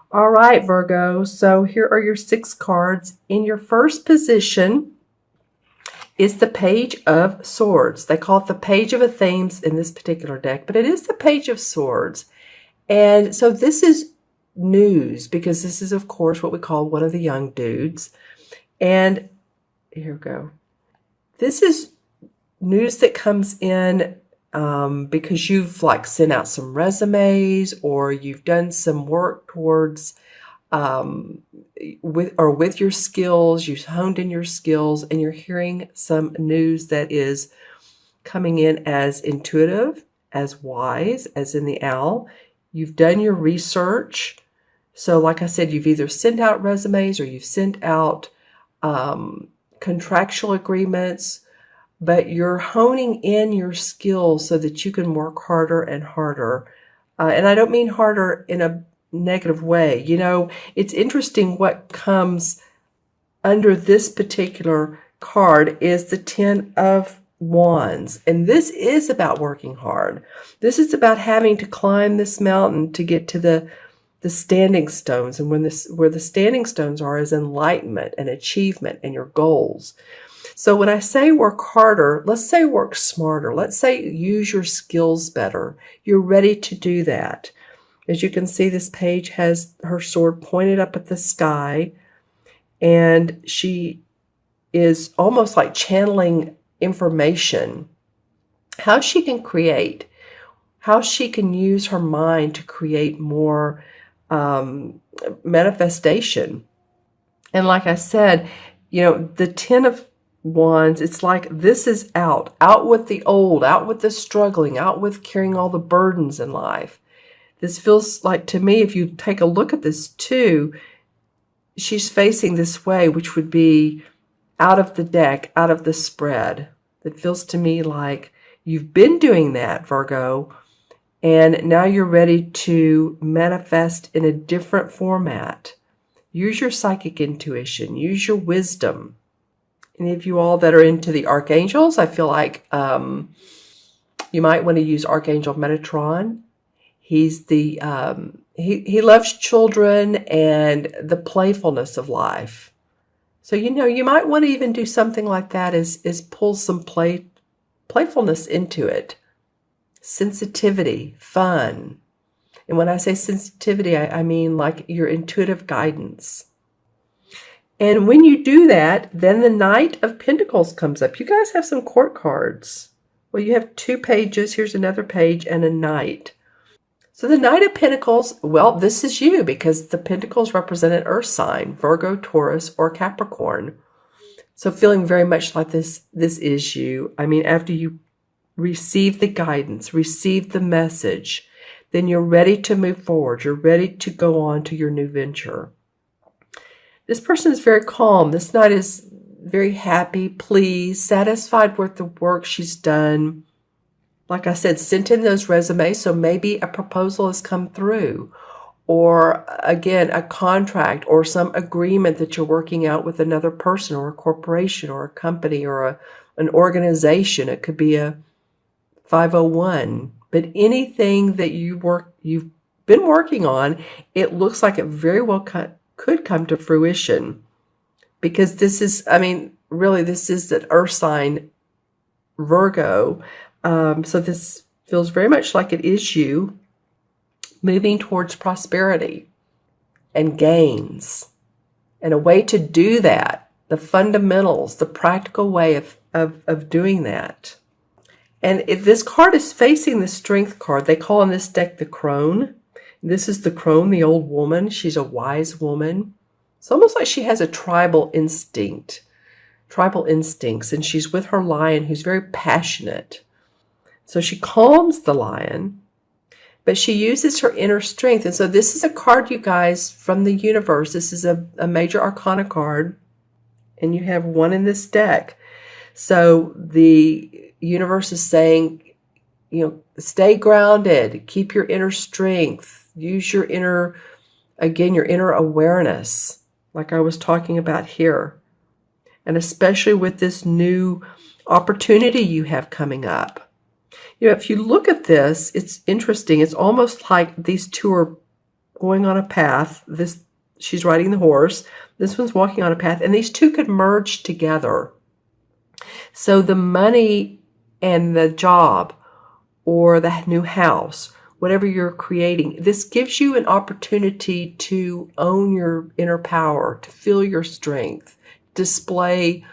All right, Virgo. So here are your 6 cards. In your first position is the Page of Swords. They call it the Page of Athenes in this particular deck, but it is the Page of Swords. And so this is news because this is, of course, what we call one of the young dudes. And here we go. This is news that comes in because you've sent out some resumes or you've done some work towards with your skills. You've honed in your skills and you're hearing some news that is coming in as intuitive, as wise, as in the owl. You've done your research. So like I said, you've either sent out resumes or you've sent out contractual agreements, but you're honing in your skills so that you can work harder and harder. And I don't mean harder in a negative way. You know, it's interesting what comes under this particular card is the 10 of Wands. And this is about working hard. This is about having to climb this mountain to get to the standing stones. And where the standing stones are is enlightenment and achievement and your goals. So when I say work harder, let's say work smarter. Let's say use your skills better. You're ready to do that. As you can see, this page has her sword pointed up at the sky, and she is almost like channeling information, how she can create, how she can use her mind to create more manifestation. And like I said, you know, the 10 of Wands, it's like this is out with the old, out with the struggling, out with carrying all the burdens in life. This feels like, to me, if you take a look at this too, she's facing this way, which would be out of the deck, out of the spread. It feels to me like you've been doing that, Virgo, and now you're ready to manifest in a different format. Use your psychic intuition. Use your wisdom. Any of you all that are into the archangels, I feel like you might want to use Archangel Metatron. He's the he loves children and the playfulness of life. So, you know, you might want to even do something like that is pull some playfulness into it. Sensitivity, fun. And when I say sensitivity, I mean like your intuitive guidance. And when you do that, then the Knight of Pentacles comes up. You guys have some court cards. Well, you have 2 pages. Here's another page and a Knight. So the Knight of Pentacles, well, this is you because the Pentacles represent an earth sign, Virgo, Taurus, or Capricorn. So feeling very much like this is you. I mean, after you receive the guidance, receive the message, then you're ready to move forward. You're ready to go on to your new venture. This person is very calm. This Knight is very happy, pleased, satisfied with the work she's done. Like I said, sent in those resumes, so maybe a proposal has come through. Or, again, a contract or some agreement that you're working out with another person or a corporation or a company or an organization. It could be a 501. But anything that you've been working on, it looks like it very well could come to fruition. Because this is, I mean, really, this is an earth sign, Virgo. So this feels very much like it is you moving towards prosperity and gains. And a way to do that, the fundamentals, the practical way of doing that. And if this card is facing the Strength card, they call in this deck the Crone. This is the Crone, the old woman. She's a wise woman. It's almost like she has a tribal instincts, and she's with her lion who's very passionate. So she calms the lion, but she uses her inner strength. And so this is a card, you guys, from the universe. This is a major arcana card, and you have 1 in this deck. So the universe is saying, you know, stay grounded, keep your inner strength, use your inner awareness, like I was talking about here. And especially with this new opportunity you have coming up. You know, if you look at this, it's interesting. It's almost like these two going on a path. She's riding the horse. This one's walking on a path, and these two could merge together. So the money and the job or the new house, whatever you're creating, this gives you an opportunity to own your inner power, to feel your strength, display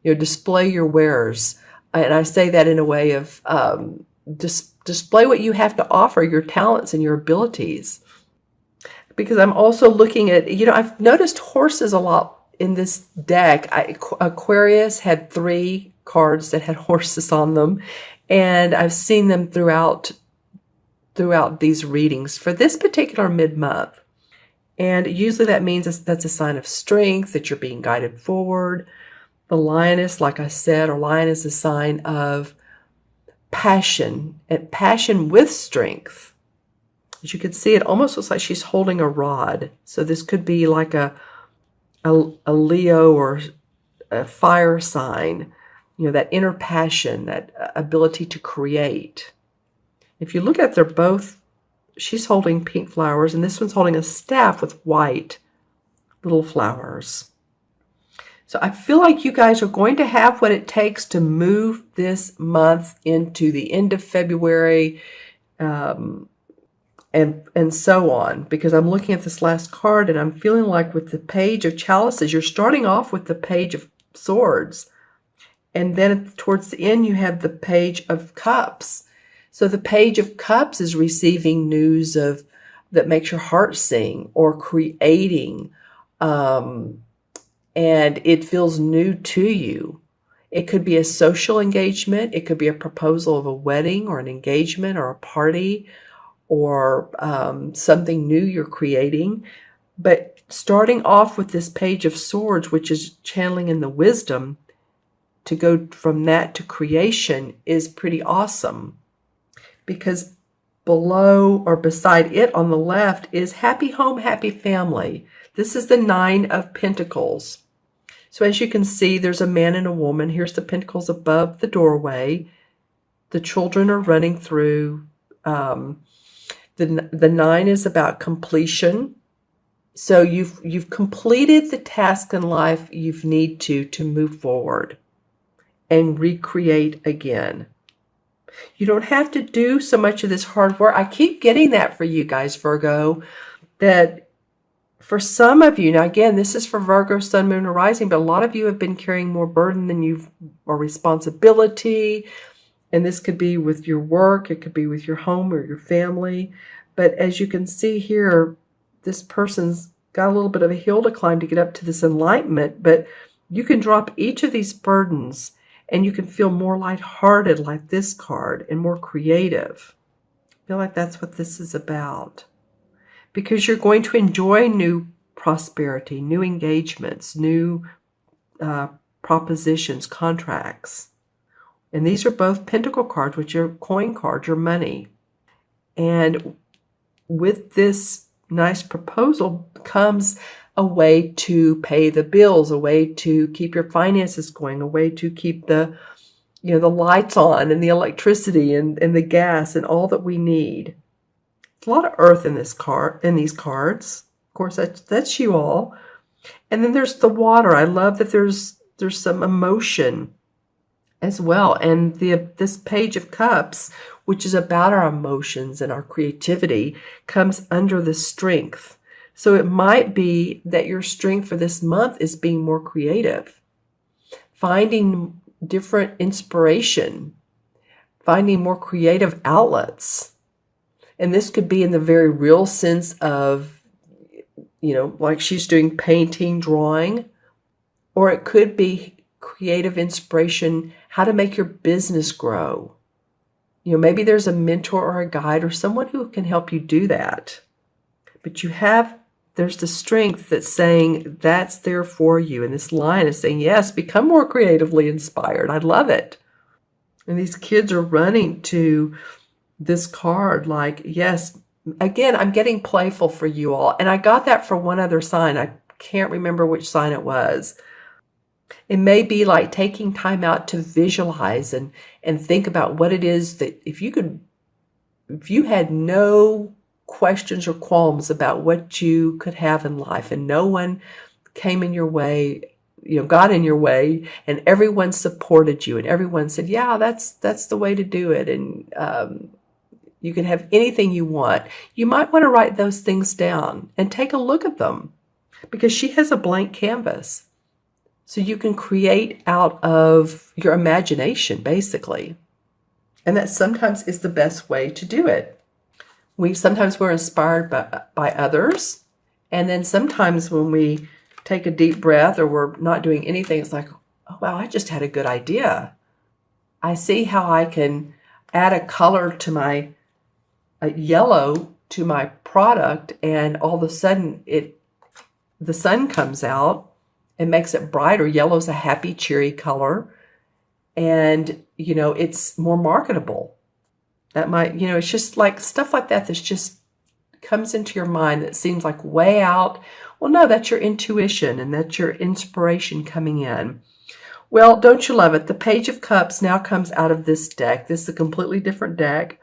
your wares. And I say that in a way of display what you have to offer, your talents and your abilities. Because I'm also looking at, I've noticed horses a lot in this deck. Aquarius had 3 cards that had horses on them, and I've seen them throughout these readings for this particular mid-month. And usually that means that's a sign of strength, that you're being guided forward. The lioness, like I said, or lion is a sign of passion, and passion with strength. As you can see, it almost looks like she's holding a rod. So this could be like a Leo or a fire sign, that inner passion, that ability to create. If you look at she's holding pink flowers, and this one's holding a staff with white little flowers. So I feel like you guys are going to have what it takes to move this month into the end of February, and so on, because I'm looking at this last card and I'm feeling like with the Page of Chalices, you're starting off with the Page of Swords, and then towards the end you have the Page of Cups. So the Page of Cups is receiving news that makes your heart sing, or creating, and it feels new to you. It could be a social engagement. It could be a proposal of a wedding or an engagement or a party, or something new you're creating. But starting off with this Page of Swords, which is channeling in the wisdom, to go from that to creation is pretty awesome. Because below or beside it on the left is happy home, happy family. This is the 9 of Pentacles. So as you can see, there's a man and a woman. Here's the Pentacles above the doorway. The children are running through. The 9 is about completion. So you've completed the task in life you need to move forward and recreate again. You don't have to do so much of this hard work. I keep getting that for you guys, Virgo, that for some of you, now again, this is for Virgo, Sun, Moon, or Rising, but a lot of you have been carrying more burden than or responsibility. And this could be with your work, it could be with your home or your family. But as you can see here, this person's got a little bit of a hill to climb to get up to this enlightenment, but you can drop each of these burdens and you can feel more lighthearted like this card, and more creative. I feel like that's what this is about. Because you're going to enjoy new prosperity, new engagements, new propositions, contracts. And these are both Pentacle cards, which are coin cards, your money. And with this nice proposal comes a way to pay the bills, a way to keep your finances going, a way to keep the lights on and the electricity and the gas and all that we need. There's a lot of earth in these cards. Of course, that's you all. And then there's the water. I love that there's some emotion as well. And this Page of Cups, which is about our emotions and our creativity, comes under the strength. So it might be that your strength for this month is being more creative, finding different inspiration, finding more creative outlets. And this could be in the very real sense of, like she's doing painting, drawing, or it could be creative inspiration, how to make your business grow. Maybe there's a mentor or a guide or someone who can help you do that. But there's the strength that's saying that's there for you. And this line is saying, yes, become more creatively inspired. I love it. And these kids are running to this card like, yes, again, I'm getting playful for you all. And I got that for one other sign. I can't remember which sign it was. It may be like taking time out to visualize and think about what it is that if you had no questions or qualms about what you could have in life, and no one came in your way, got in your way, and everyone supported you, and everyone said, yeah, that's the way to do it, and you can have anything you want. You might want to write those things down and take a look at them, because she has a blank canvas. So you can create out of your imagination, basically. And that sometimes is the best way to do it. Sometimes we're inspired by others. And then sometimes when we take a deep breath or we're not doing anything, it's like, oh, wow, I just had a good idea. I see how I can add a color to my yellow to my product, and all of a sudden the sun comes out and makes it brighter. Yellow's a happy, cheery color, and it's more marketable. That might, it's just like stuff like that that's just comes into your mind that seems like way out. Well, no, that's your intuition, and that's your inspiration coming in. Well, don't you love it? The Page of Cups now comes out of this deck. This is a completely different deck.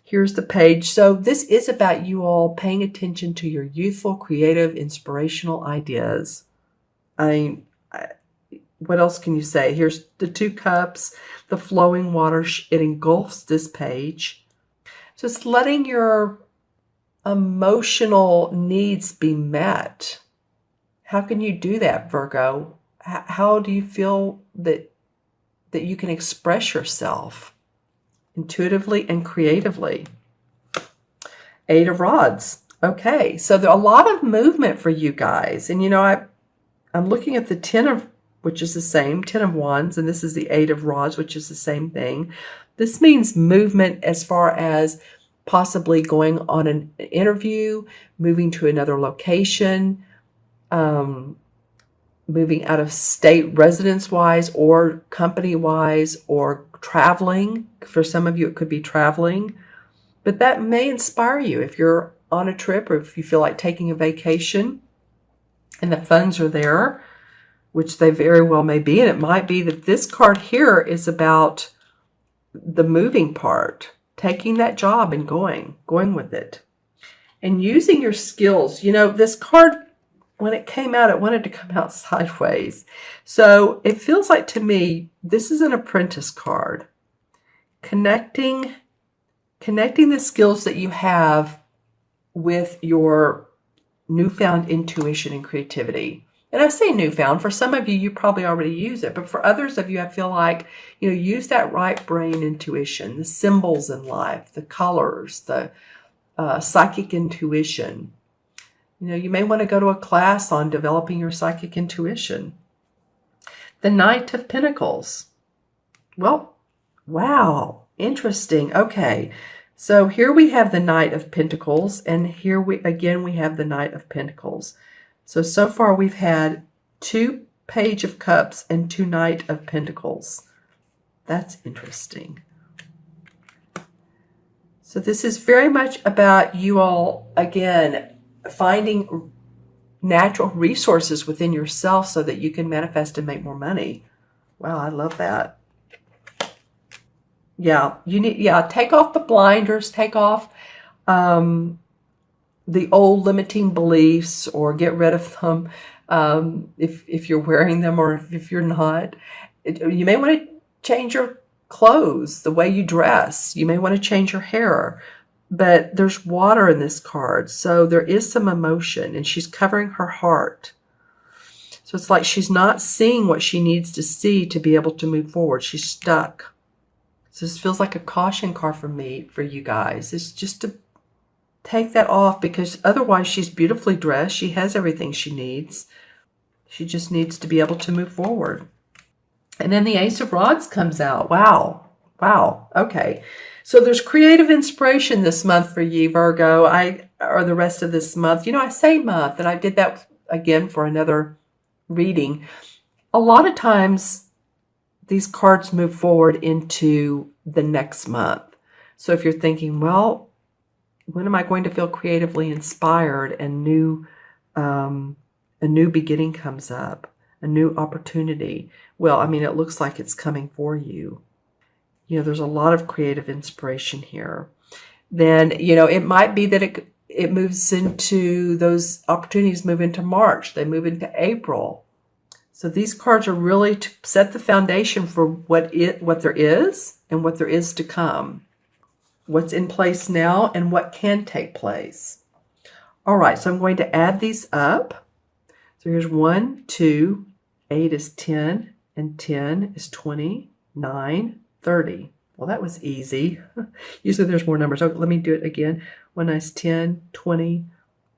Here's the page. So this is about you all paying attention to your youthful, creative, inspirational ideas. What else can you say? Here's the 2 cups, the flowing water. It engulfs this page. So it's letting your emotional needs be met. How can you do that, Virgo? How do you feel that you can express yourself intuitively and creatively? 8 of Rods. Okay, so there's a lot of movement for you guys. And I'm looking at the 10 of, which is the same, 10 of Wands, and this is the 8 of Rods, which is the same thing. This means movement as far as possibly going on an interview, moving to another location, moving out of state residence-wise or company-wise, or traveling. For some of you, it could be traveling. But that may inspire you if you're on a trip or if you feel like taking a vacation and the funds are there, which they very well may be. And it might be that this card here is about the moving part, taking that job and going with it and using your skills. This card, when it came out, it wanted to come out sideways. So it feels like to me, this is an apprentice card. Connecting the skills that you have with your newfound intuition and creativity. And I say newfound, for some of you, you probably already use it. But for others of you, I feel like, use that right brain intuition, the symbols in life, the colors, the psychic intuition. You may want to go to a class on developing your psychic intuition. The Knight of Pentacles. Well, wow, interesting. Okay, so here we have the Knight of Pentacles, and here we have the Knight of Pentacles. So far we've had 2 Page of Cups and 2 Knight of Pentacles. That's interesting. So this is very much about you all, again, finding natural resources within yourself so that you can manifest and make more money. Wow, I love that. Yeah, take off the blinders, take off the old limiting beliefs, or get rid of them if you're wearing them, or if you're not. You may want to change your clothes, the way you dress. You may want to change your hair. But there's water in this card, so there is some emotion, and she's covering her heart. So it's like she's not seeing what she needs to see to be able to move forward. She's stuck. So this feels like a caution card for you guys. It's just to take that off, because otherwise she's beautifully dressed. She has everything she needs. She just needs to be able to move forward. And then the Ace of Rods comes out. Wow. Wow. Okay. So there's creative inspiration this month for you, Virgo, or the rest of this month. I say month, and I did that again for another reading. A lot of times these cards move forward into the next month. So if you're thinking, well, when am I going to feel creatively inspired, and a new beginning comes up, a new opportunity? Well, it looks like it's coming for you. There's a lot of creative inspiration here. Then, it might be that it moves into, those opportunities move into March. They move into April. So these cards are really to set the foundation for what there is and what there is to come. What's in place now and what can take place. All right, so I'm going to add these up. So here's 1, 2, 8 is 10, and 10 is 20, 9, 30. Well, that was easy. Usually there's more numbers. So let me do it again. 1 is 10, 20,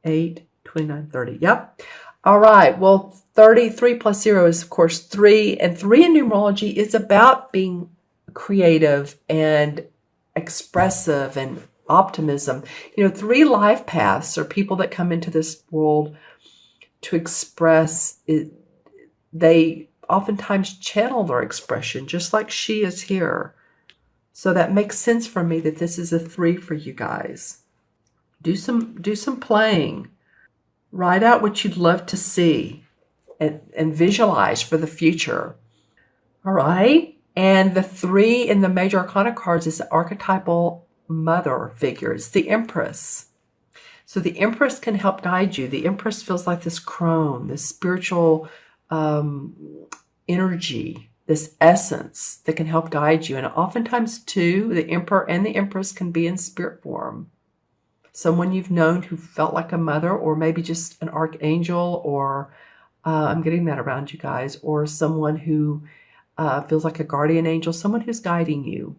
8, 29, 30. Yep. All right. Well, 33 plus 0 is, of course, 3. And 3 in numerology is about being creative and expressive and optimism. 3 life paths are people that come into this world to express it. They oftentimes channel their expression, just like she is here. So that makes sense for me that this is a 3 for you guys. Do some playing. Write out what you'd love to see and visualize for the future. All right. And the 3 in the major arcana cards is the archetypal mother figure. It's the Empress. So the Empress can help guide you. The Empress feels like this crone, this spiritual energy, this essence that can help guide you. And oftentimes, too, the Emperor and the Empress can be in spirit form. Someone you've known who felt like a mother, or maybe just an archangel, or I'm getting that around you guys, or someone who feels like a guardian angel, someone who's guiding you.